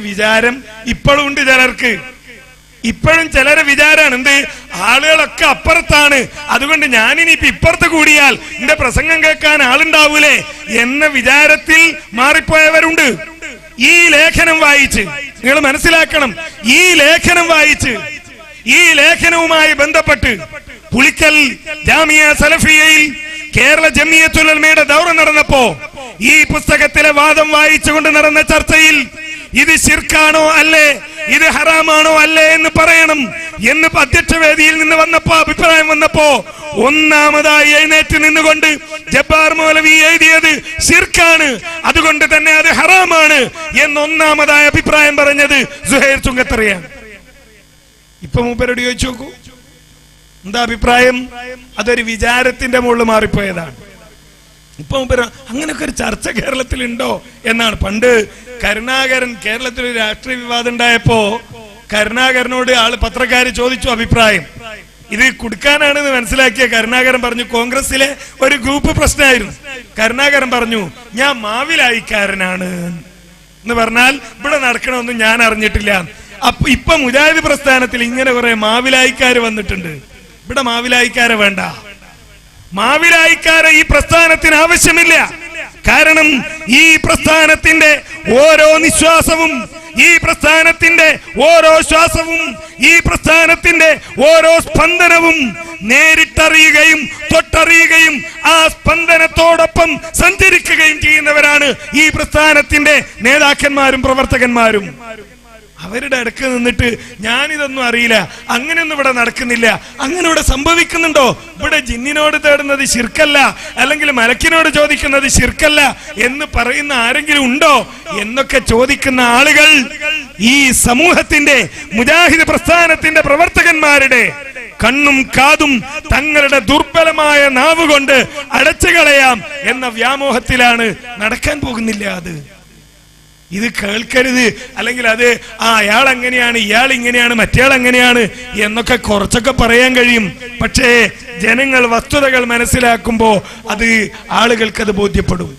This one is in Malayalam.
വിചാരം ഇപ്പോഴും ഉണ്ട് ചിലർക്ക്. ഇപ്പോഴും ചിലരെ വിചാരാണ് എന്ത്, ആളുകളൊക്കെ അപ്പുറത്താണ്, അതുകൊണ്ട് ഞാനിനിയിപ്പോ ഇപ്പുറത്ത് കൂടിയാൽ എന്റെ പ്രസംഗം കേൾക്കാൻ ആളുണ്ടാവൂലേ എന്ന വിചാരത്തിൽ മാറിപ്പോയവരുണ്ട്. ഈ ലേഖനം വായിച്ച് നിങ്ങൾ മനസ്സിലാക്കണം, ഈ ലേഖനം വായിച്ച് ഈ ലേഖനവുമായി ബന്ധപ്പെട്ട് പുളിക്കൽ ജാമിയ സലഫിയയിൽ കേരള ജമിയത്തുൽ ഉലമയുടെ ദൗറ നടന്നപ്പോ ഈ പുസ്തകത്തിലെ വാദം വായിച്ചുകൊണ്ട് നടന്ന ചർച്ചയിൽ ഇത് ശിർക്കാണോ അല്ലേ, ഇത് ഹറാമാണോ അല്ലേ എന്ന് പറയണം എന്ന് അധ്യക്ഷവേദിയിൽ നിന്ന് വന്നപ്പോ അഭിപ്രായം വന്നപ്പോ ഒന്നാമതായി എഴുന്നേറ്റ് നിന്നുകൊണ്ട് ജബ്ബാർ മൗലവി എഴുതിയത് ശിർക്കാണ്, അതുകൊണ്ട് തന്നെ അത് ഹറാമാണ് എന്നൊന്നാമതായ അഭിപ്രായം പറഞ്ഞത് സുഹൈർ ചുങ്കത്തറയാണ്. ഇപ്പൊ മൂപ്പരോട് ചോദിച്ചു നോക്കൂ എന്താ അഭിപ്രായം. അതൊരു വിചാരത്തിന്റെ മുകളിൽ മാറിപ്പോയതാണ്. ഇപ്പൊ അങ്ങനെയൊക്കെ ഒരു ചർച്ച കേരളത്തിലുണ്ടോ എന്നാണ്. പണ്ട് കരുണാകരൻ കേരളത്തിൽ ഒരു രാഷ്ട്രീയ വിവാദം ഉണ്ടായപ്പോ കരുണാകരനോട് പത്രക്കാര് ചോദിച്ചു അഭിപ്രായം. ഇത് കൊടുക്കാനാണെന്ന് മനസ്സിലാക്കിയ കരുണാകരൻ പറഞ്ഞു കോൺഗ്രസിലെ ഒരു ഗ്രൂപ്പ് പ്രശ്നമായിരുന്നു. കരുണാകരൻ പറഞ്ഞു ഞാൻ മാവിലായിക്കാരനാണ് എന്ന് പറഞ്ഞാൽ ഇവിടെ നടക്കണമെന്നും ഞാൻ അറിഞ്ഞിട്ടില്ല. അപ്പൊ ഇപ്പൊ മുജാഹിദ് പ്രസ്ഥാനത്തിൽ ഇങ്ങനെ കുറെ മാവിലായിക്കാര് വന്നിട്ടുണ്ട്. ഇവിടെ മാവിലായിക്കാരെ വേണ്ട, മാവിലായിക്കാരെ ഈ പ്രസ്ഥാനത്തിന് ആവശ്യമില്ല. കാരണം ഈ പ്രസ്ഥാനത്തിന്റെ ഓരോ നിശ്വാസവും, ഈ പ്രസ്ഥാനത്തിന്റെ ഓരോ ശ്വാസവും, ഈ പ്രസ്ഥാനത്തിന്റെ ഓരോ സ്പന്ദനവും നേരിട്ടറിയുകയും തൊട്ടറിയുകയും ആ സ്പന്ദനത്തോടൊപ്പം സഞ്ചരിക്കുകയും ചെയ്യുന്നവരാണ് ഈ പ്രസ്ഥാനത്തിന്റെ നേതാക്കന്മാരും പ്രവർത്തകന്മാരും. അവരുടെ അടുക്ക് നിന്നിട്ട് ഞാനിതൊന്നും അറിയില്ല, അങ്ങനെയൊന്നും ഇവിടെ നടക്കുന്നില്ല, അങ്ങനെ ഇവിടെ സംഭവിക്കുന്നുണ്ടോ, ഇവിടെ ജിന്നിനോട് തേടുന്നത് ശിർക്കല്ല, അല്ലെങ്കിൽ മലക്കിനോട് ചോദിക്കുന്നത് ശിർക്കല്ല എന്ന് പറയുന്ന ആരെങ്കിലും ഉണ്ടോ എന്നൊക്കെ ചോദിക്കുന്ന ആളുകൾ ഈ സമൂഹത്തിന്റെ മുജാഹിദ് പ്രസ്ഥാനത്തിന്റെ പ്രവർത്തകന്മാരുടെ കണ്ണും കാതും തങ്ങളുടെ ദുർബലമായ നാവ് കൊണ്ട് അടച്ചു കളയാം എന്ന വ്യാമോഹത്തിലാണ്. നടക്കാൻ പോകുന്നില്ല അത്. ഇത് കേൾക്കരുത്, അല്ലെങ്കിൽ അത് അയാൾ അങ്ങനെയാണ്, ഇയാൾ ഇങ്ങനെയാണ്, മറ്റേയാൾ അങ്ങനെയാണ് എന്നൊക്കെ കുറച്ചൊക്കെ പറയാൻ കഴിയും. പക്ഷേ ജനങ്ങൾ വസ്തുതകൾ മനസ്സിലാക്കുമ്പോ അത് ആളുകൾക്കത് ബോധ്യപ്പെടും.